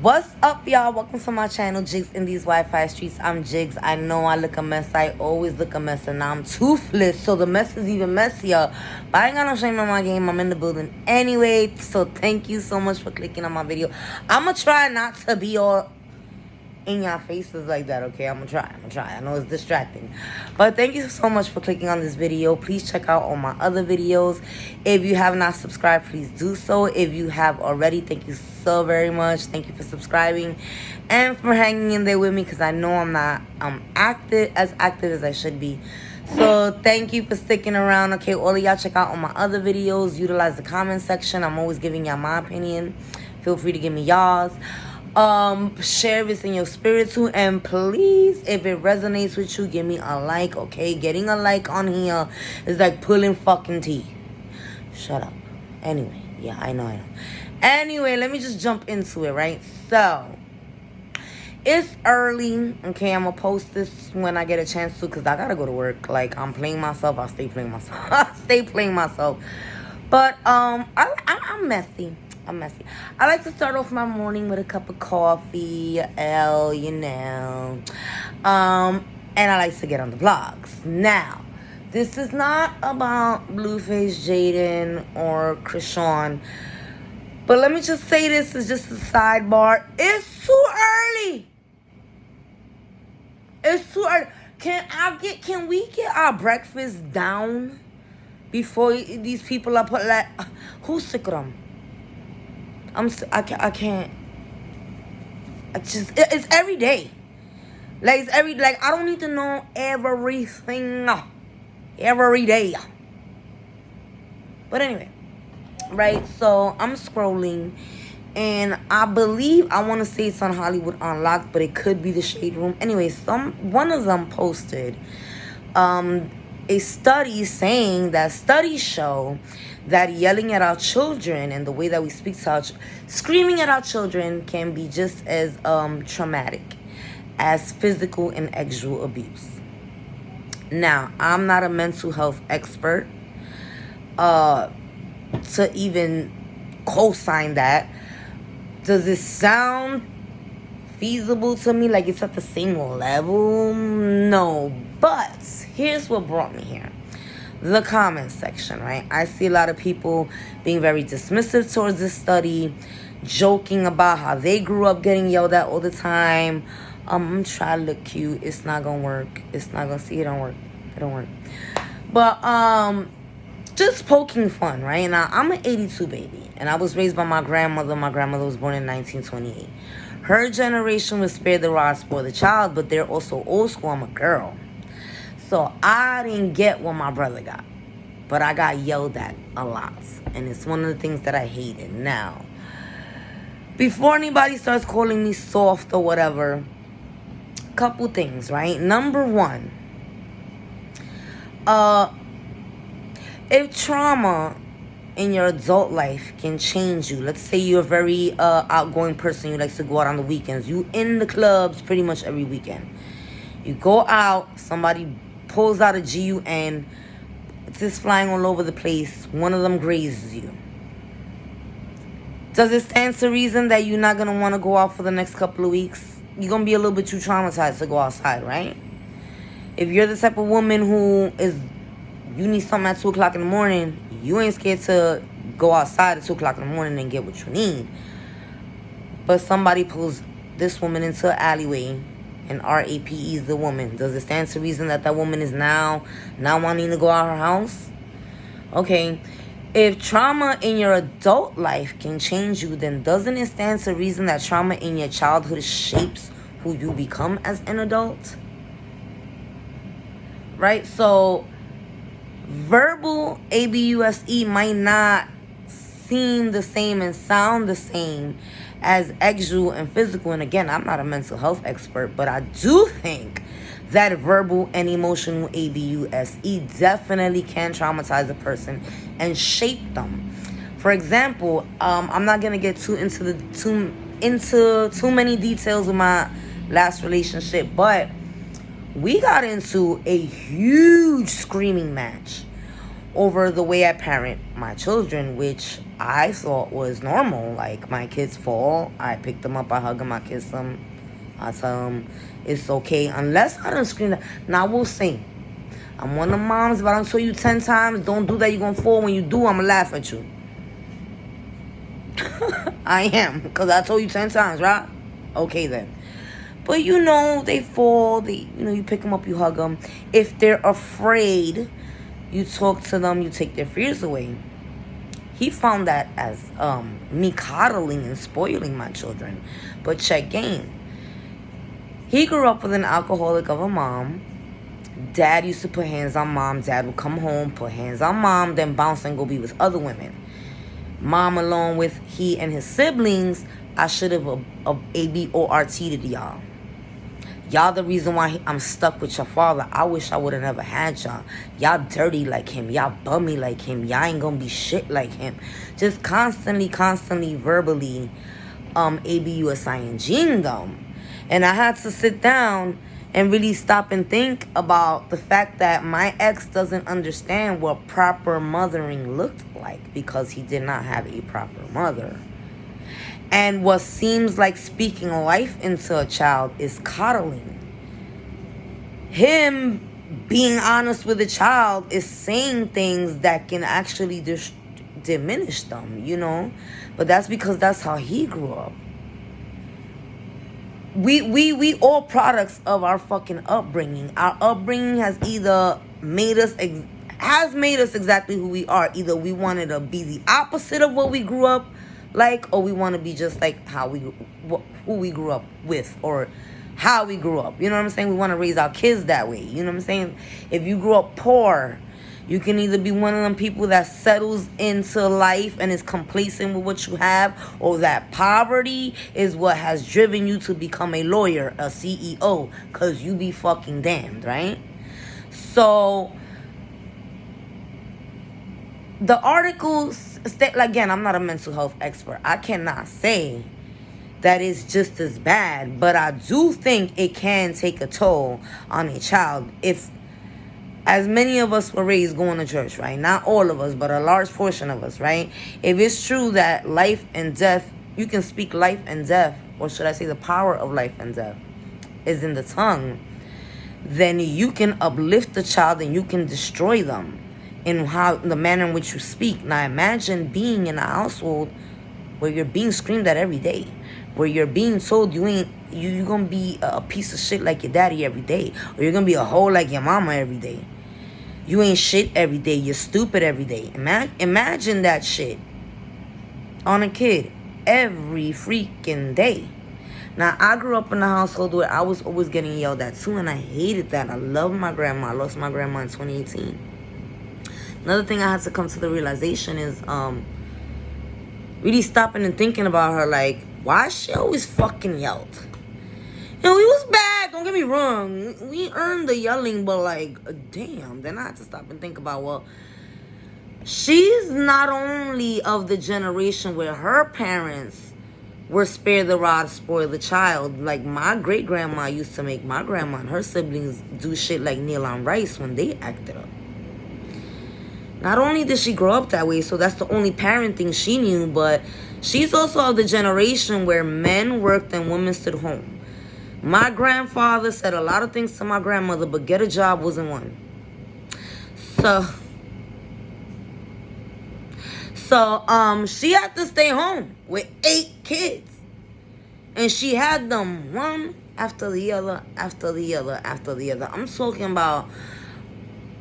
What's up, y'all? Welcome to my channel, Jigs in these Wi-Fi streets. I'm Jigs. I know I look a mess. I always look a mess, and now I'm toothless, so the mess is even messier. But I ain't got no shame in my game. I'm in the building anyway, so thank you so much for clicking on my video. I'm gonna try not to be all in your faces like that, okay? I'm gonna try. I know it's distracting, but thank you so much for clicking on this video. Please check out all my other videos. If you have not subscribed, please do so. If you have already, thank you so very much. Thank you for subscribing and for hanging in there with me, because I know I'm not active as I should be. So thank you for sticking around. Okay, all of y'all check out all my other videos. Utilize the comment section. I'm always giving y'all my opinion. Feel free to give me y'all's. Share this in your spirit too, and please, if it resonates with you, give me a like. Okay, getting a like on here is like pulling fucking teeth. Shut up. Anyway, yeah, I know. Anyway, let me just jump into it, right? So it's early. Okay, I'm gonna post this when I get a chance to, because I gotta go to work. Like, I'm playing myself. I'll stay playing myself. But I'm messy. I like to start off my morning with a cup of coffee, you know. And I like to get on the blogs. Now, this is not about Blueface Jaden or Krishan. But let me just say, this is just a sidebar. It's too early. Can we get our breakfast down before these people are put like, who's sick of them? I can't. It's every day. Like, I don't need to know everything every day. But anyway, right? So I'm scrolling, and I believe, I want to say it's on Hollywood Unlocked, but it could be the Shade Room. Anyway, one of them posted a study saying that studies show that yelling at our children and the way that we speak to screaming at our children can be just as traumatic as physical and sexual abuse. Now, I'm not a mental health expert to even co-sign that. Does it sound feasible to me, like it's at the same level? No, but here's what brought me here. The comment section, right? I see a lot of people being very dismissive towards this study, joking about how they grew up getting yelled at all the time. I'm trying to look cute. It's not gonna work. It don't work. But just poking fun, right? Now, I'm an 82 baby, and I was raised by my grandmother. My grandmother was born in 1928. Her generation was spared the rod, spoil the child, but they're also old school. I'm a girl. So I didn't get what my brother got, but I got yelled at a lot, and it's one of the things that I hated. Now, before anybody starts calling me soft or whatever, couple things, right? Number one, if trauma in your adult life can change you, let's say you're a very outgoing person, you like to go out on the weekends, you in the clubs pretty much every weekend, you go out, somebody pulls out a GUN, it's just flying all over the place, one of them grazes you. Does it stand to reason that you're not going to want to go out for the next couple of weeks? You're going to be a little bit too traumatized to go outside, right? If you're the type of woman you need something at 2 o'clock in the morning, you ain't scared to go outside at 2 o'clock in the morning and get what you need. But somebody pulls this woman into an alleyway, and RAPE is the woman. Does it stand to reason that woman is now not wanting to go out her house? Okay. If trauma in your adult life can change you, then doesn't it stand to reason that trauma in your childhood shapes who you become as an adult? Right? So, verbal abuse might not seem the same and sound the same as sexual and physical. And again, I'm not a mental health expert, but I do think that verbal and emotional abuse definitely can traumatize a person and shape them. For example, I'm not gonna get into too many details of my last relationship, but we got into a huge screaming match over the way I parent my children, which I thought was normal. Like, my kids fall, I pick them up, I hug them, I kiss them, I tell them it's okay, unless I don't scream. Now, I will say, I'm one of the moms, but I don't tell you 10 times, don't do that, you're gonna fall. When you do, I'm gonna laugh at you. I am, because I told you 10 times, right? Okay, then. But, they fall, you pick them up, you hug them. If they're afraid, you talk to them, you take their fears away. He found that as me coddling and spoiling my children. But check game. He grew up with an alcoholic of a mom. Dad used to put hands on mom. Dad would come home, put hands on mom, then bounce and go be with other women. Mom, along with he and his siblings, I should have ABORT'd y'all. Y'all the reason why I'm stuck with your father. I wish I would have never had y'all. Y'all dirty like him. Y'all bummy like him. Y'all ain't gonna be shit like him. Just constantly verbally ABUSINGing them. And I had to sit down and really stop and think about the fact that my ex doesn't understand what proper mothering looked like, because he did not have a proper mother. And what seems like speaking life into a child is coddling. Him being honest with a child is saying things that can actually diminish them, But that's because that's how he grew up. We all products of our fucking upbringing. Our upbringing has either made us exactly who we are. Either we wanted to be the opposite of what we grew up like, or we want to be just like who we grew up with, or how we grew up. You know what I'm saying? We want to raise our kids that way. You know what I'm saying? If you grew up poor, you can either be one of them people that settles into life and is complacent with what you have, or that poverty is what has driven you to become a lawyer, a CEO, because you be fucking damned, right? So the articles, again, I'm not a mental health expert. I cannot say that it's just as bad, but I do think it can take a toll on a child. If, as many of us were raised going to church, right? Not all of us, but a large portion of us, right? If it's true that life and death, you can speak life and death, or should I say the power of life and death is in the tongue, then you can uplift the child and you can destroy them in the manner in which you speak. Now imagine being in a household where you're being screamed at every day, where you're being told you're gonna be a piece of shit like your daddy every day, or you're gonna be a hoe like your mama every day. You ain't shit every day. You're stupid every day. Imagine that shit on a kid every freaking day. Now, I grew up in a household where I was always getting yelled at too, and I hated that. I love my grandma. I lost my grandma in 2018. Another thing I had to come to the realization is really stopping and thinking about her, like, why is she always fucking yelled? We was bad, don't get me wrong. We earned the yelling, but damn. Then I had to stop and think about, well, she's not only of the generation where her parents were spare the rod, spoil the child. Like, my great-grandma used to make my grandma and her siblings do shit like kneel on rice when they acted up. Not only did she grow up that way, so that's the only parenting she knew, but she's also of the generation where men worked and women stood home. My grandfather said a lot of things to my grandmother, but get a job wasn't one. So she had to stay home with 8 kids. And she had them one after the other, after the other, after the other. I'm talking about,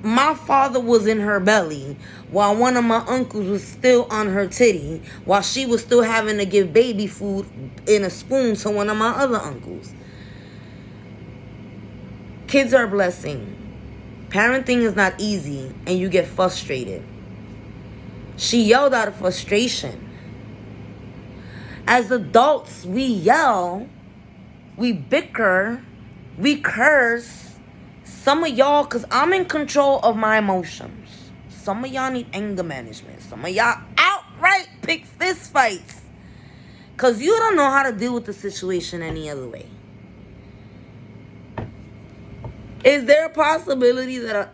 my father was in her belly while one of my uncles was still on her titty, while she was still having to give baby food in a spoon to one of my other uncles. Kids are a blessing. Parenting is not easy, and you get frustrated. She yelled out of frustration. As adults, we yell, we bicker, we curse. Some of y'all, because I'm in control of my emotions. Some of y'all need anger management. Some of y'all outright pick fist fights, because you don't know how to deal with the situation any other way. Is there a possibility that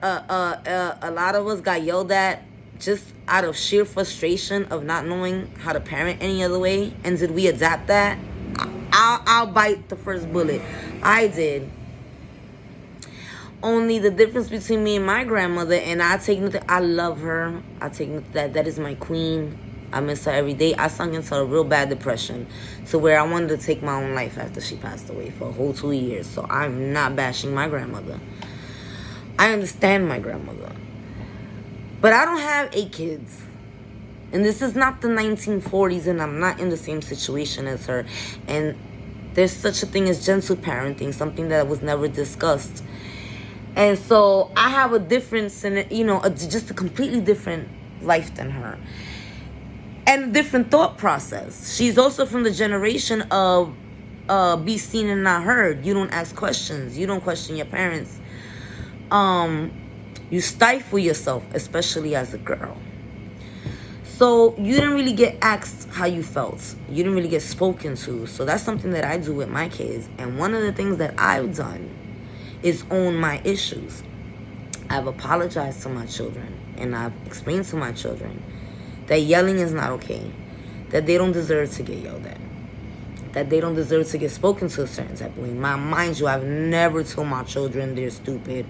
a lot of us got yelled at just out of sheer frustration of not knowing how to parent any other way? And did we adapt that? I'll bite the first bullet. I did. Only the difference between me and my grandmother, and I love her. I take that is my queen. I miss her every day. I sunk into a real bad depression to where I wanted to take my own life after she passed away for a whole 2 years. So I'm not bashing my grandmother. I understand my grandmother. But I don't have 8 kids. And this is not the 1940s, and I'm not in the same situation as her. And there's such a thing as gentle parenting, something that was never discussed. And so I have a different, just a completely different life than her. And a different thought process. She's also from the generation of be seen and not heard. You don't ask questions. You don't question your parents. You stifle yourself, especially as a girl. So you didn't really get asked how you felt. You didn't really get spoken to. So that's something that I do with my kids. And one of the things that I've done is own my issues. I've apologized to my children. And I've explained to my children that yelling is not okay. That they don't deserve to get yelled at. That they don't deserve to get spoken to a certain type of way. Mind you, I've never told my children they're stupid.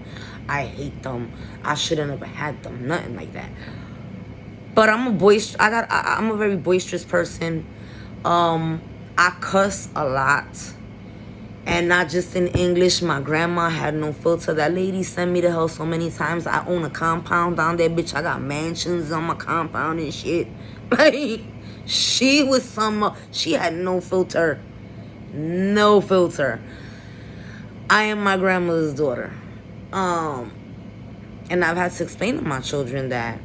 I hate them. I should have never had them. Nothing like that. But I'm a very boisterous person. I cuss a lot. And not just in English. My grandma had no filter. That lady sent me to hell so many times. I own a compound down there, bitch. I got mansions on my compound and shit. Like, she had no filter. No filter. I am my grandmother's daughter. And I've had to explain to my children that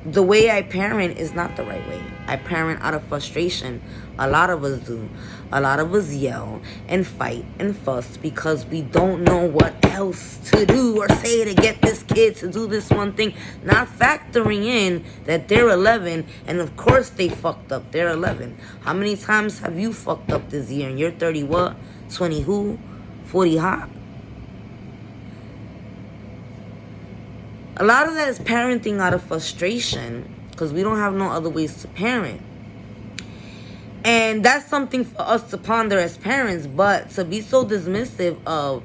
the way I parent is not the right way. I parent out of frustration. A lot of us do. A lot of us yell and fight and fuss because we don't know what else to do or say to get this kid to do this one thing. Not factoring in that they're 11, and of course they fucked up. They're 11. How many times have you fucked up this year? And you're 30 what? 20 who? 40 hot? A lot of that is parenting out of frustration because we don't have no other ways to parent. And that's something for us to ponder as parents, but to be so dismissive of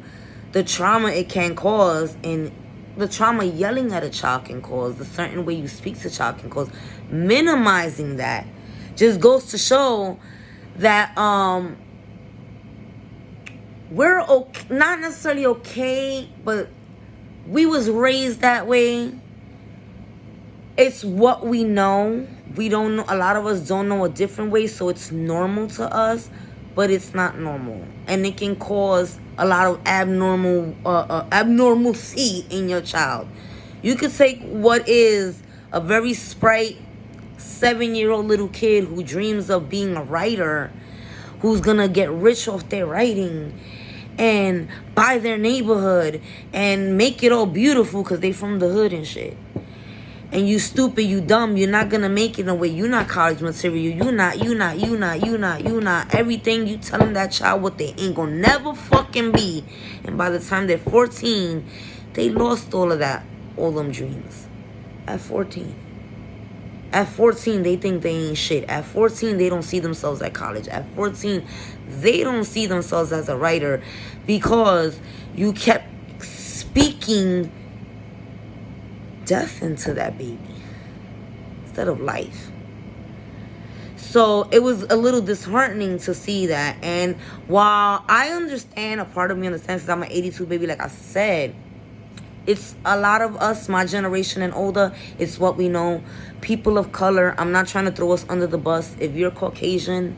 the trauma it can cause and the trauma yelling at a child can cause, the certain way you speak to a child can cause, minimizing that just goes to show that we're okay, not necessarily okay, but we was raised that way. It's what we know. We don't know. A lot of us don't know a different way, so it's normal to us, but it's not normal, and it can cause a lot of abnormalcy in your child. You could take what is a very sprite 7-year-old little kid who dreams of being a writer, who's gonna get rich off their writing and buy their neighborhood and make it all beautiful because they from the hood and shit. And you stupid, you dumb, you're not gonna make it in a way. You're not college material. You not. Everything you telling that child what they ain't gonna never fucking be. And by the time they're 14, they lost all of that, all them dreams. At 14. At 14, they think they ain't shit. At 14, they don't see themselves at college. At 14, they don't see themselves as a writer because you kept speaking death into that baby instead of life. So it was a little disheartening to see that. And while I understand, a part of me understands because I'm an 82 baby, like I said, it's a lot of us, my generation and older, it's what we know. People of color, I'm not trying to throw us under the bus. If you're Caucasian,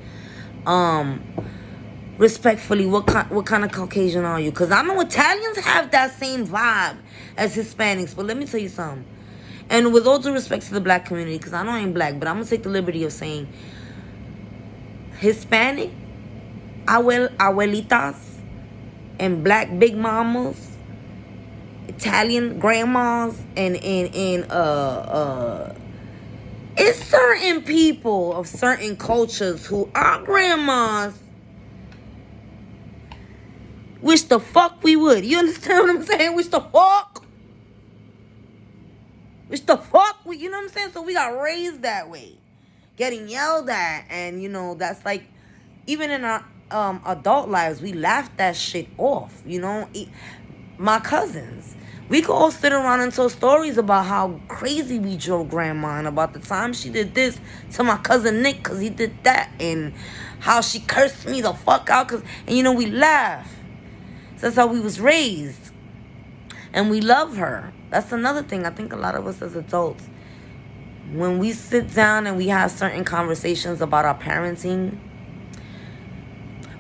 respectfully, what kind of Caucasian are you? Because I know Italians have that same vibe as Hispanics. But let me tell you something. And with all due respect to the black community, because I know I ain't black, but I'm going to take the liberty of saying Hispanic, abuelitas, and black big mamas, Italian grandmas, and it's certain people of certain cultures who are grandmas. Wish the fuck we would. You understand what I'm saying? Wish the fuck Which the fuck? You know what I'm saying? So we got raised that way. Getting yelled at. And, that's like, even in our adult lives, we laughed that shit off. My cousins. We could all sit around and tell stories about how crazy we drove grandma and about the time she did this to my cousin Nick because he did that and how she cursed me the fuck out. And we laugh. So that's how we was raised. And we love her. That's another thing. I think a lot of us as adults, when we sit down and we have certain conversations about our parenting,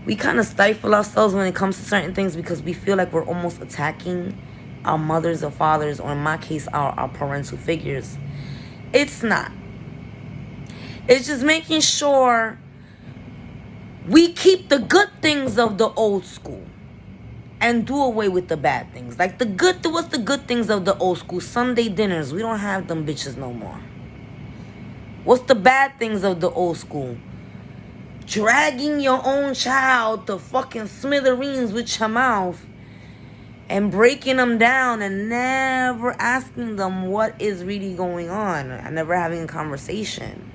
we kind of stifle ourselves when it comes to certain things because we feel like we're almost attacking our mothers or fathers, or in my case, our parental figures. It's not. It's just making sure we keep the good things of the old school and do away with the bad things. Like what's the good things of the old school? Sunday dinners. We don't have them bitches no more. What's the bad things of the old school? Dragging your own child to fucking smithereens with your mouth and breaking them down and never asking them what is really going on and never having a conversation.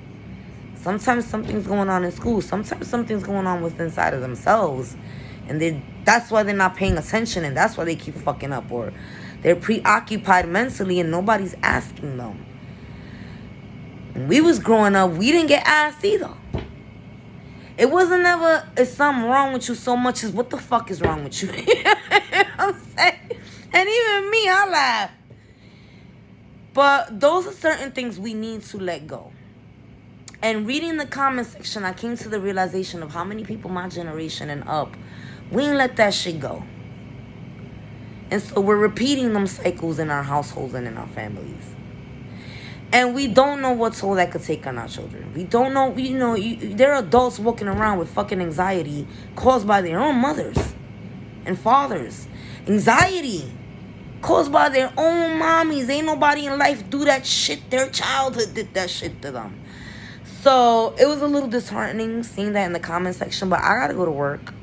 Sometimes something's going on in school. Sometimes something's going on with inside of themselves. And that's why they're not paying attention, and that's why they keep fucking up, or they're preoccupied mentally and nobody's asking them. When we was growing up, we didn't get asked either. It wasn't ever, is something wrong with you so much as what the fuck is wrong with you? You know what I'm saying? And even me, I laugh. But those are certain things we need to let go. And reading the comment section, I came to the realization of how many people my generation and up, we ain't let that shit go. And so we're repeating them cycles in our households and in our families. And we don't know what toll that could take on our children. We don't know, there are adults walking around with fucking anxiety caused by their own mothers and fathers. Anxiety caused by their own mommies. Ain't nobody in life do that shit. Their childhood did that shit to them. So it was a little disheartening seeing that in the comment section, but I gotta go to work.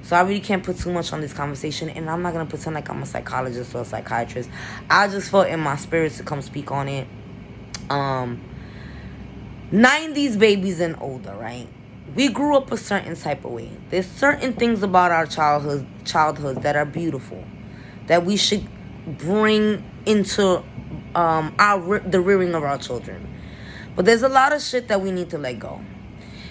So I really can't put too much on this conversation, and I'm not gonna pretend like I'm a psychologist or a psychiatrist. I just felt in my spirit to come speak on it. 90s babies and older, right? We grew up a certain type of way. There's certain things about our childhoods that are beautiful, that we should bring into the rearing of our children. But there's a lot of shit that we need to let go.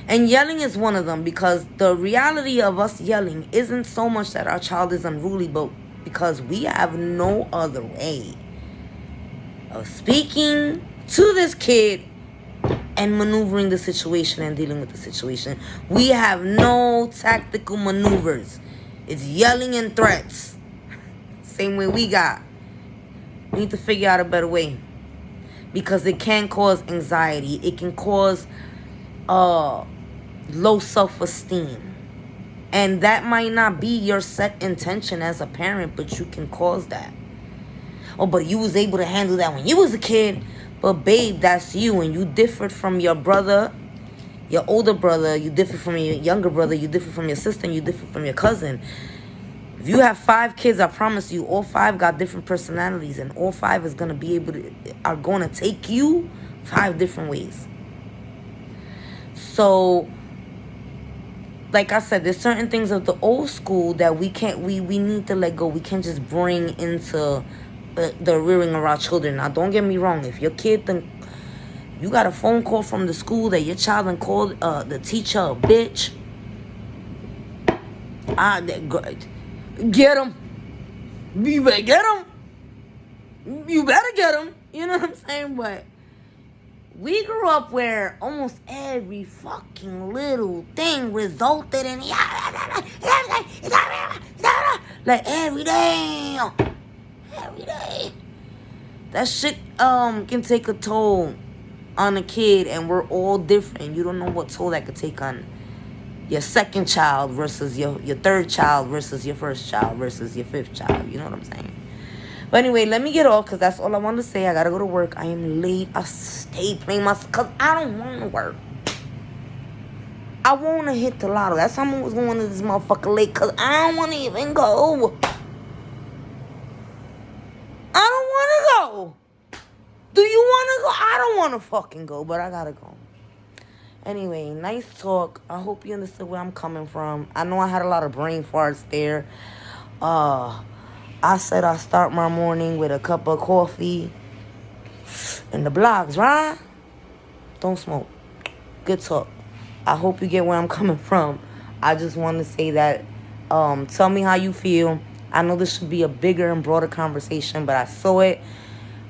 And yelling is one of them, because the reality of us yelling isn't so much that our child is unruly, but because we have no other way of speaking to this kid and maneuvering the situation and dealing with the situation. We have no tactical maneuvers. It's yelling and threats. Same way we got. We need to figure out a better way, because it can cause anxiety. It can cause low self-esteem. And that might not be your set intention as a parent, but you can cause that. Oh, but you was able to handle that when you was a kid. But babe, that's you, and you differed from your brother, your older brother, you differ from your younger brother, you differ from your sister, and you differ from your cousin. If you have 5 kids, I promise you, all 5 got different personalities, and all 5 is gonna are gonna take you 5 different ways. So, like I said, there's certain things of the old school that we need to let go. We can't just bring into the rearing of our children. Now, don't get me wrong. If your kid you got a phone call from the school that your child done called the teacher a bitch, get him. You better get him. You better get him. You know what I'm saying? But we grew up where almost every fucking little thing resulted in like every day. Every day. That shit can take a toll on a kid, and we're all different. You don't know what toll that could take on your second child versus your third child versus your first child versus your 5th child. You know what I'm saying? But anyway, let me get off, because that's all I wanted to say. I gotta go to work. I am late. I stay playing because I don't want to work. I want to hit the lotto. That's why I was going to this motherfucker late, because I don't want to even go. I don't want to go. Do you want don't want to fucking go, but I gotta go. Anyway, nice talk. I hope you understood where I'm coming from. I know I had a lot of brain farts there. I said I start my morning with a cup of coffee and the blogs, right? Don't smoke. Good talk. I hope you get where I'm coming from. I just want to say that, tell me how you feel. I know this should be a bigger and broader conversation, but I saw it.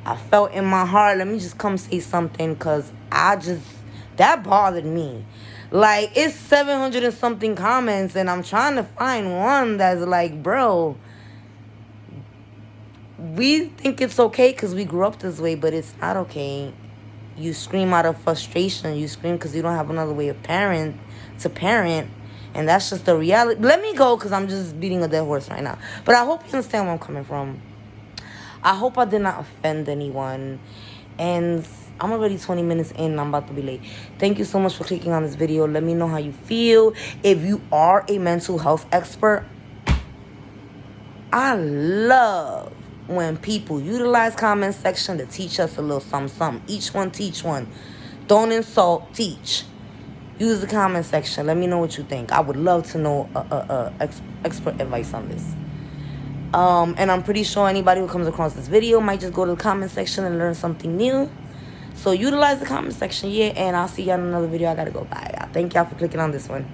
I felt in my heart. Let me just come say something, because that bothered me. Like, it's 700 and something comments, and I'm trying to find one that's like, bro, we think it's okay because we grew up this way, but it's not okay. You scream out of frustration. You scream because you don't have another way of parent, and that's just the reality. Let me go, because I'm just beating a dead horse right now. But I hope you understand where I'm coming from. I hope I did not offend anyone. And I'm already 20 minutes in and I'm about to be late. Thank you so much for clicking on this video. Let me know how you feel. If you are a mental health expert, I love when people utilize comment section to teach us a little something. Each one teach one. Don't insult, teach. Use the comment section. Let me know what you think. I would love to know expert advice on this. And I'm pretty sure anybody who comes across this video might just go to the comment section and learn something new. So utilize the comment section, yeah, and I'll see y'all in another video. I gotta go. Bye. Thank y'all for clicking on this one.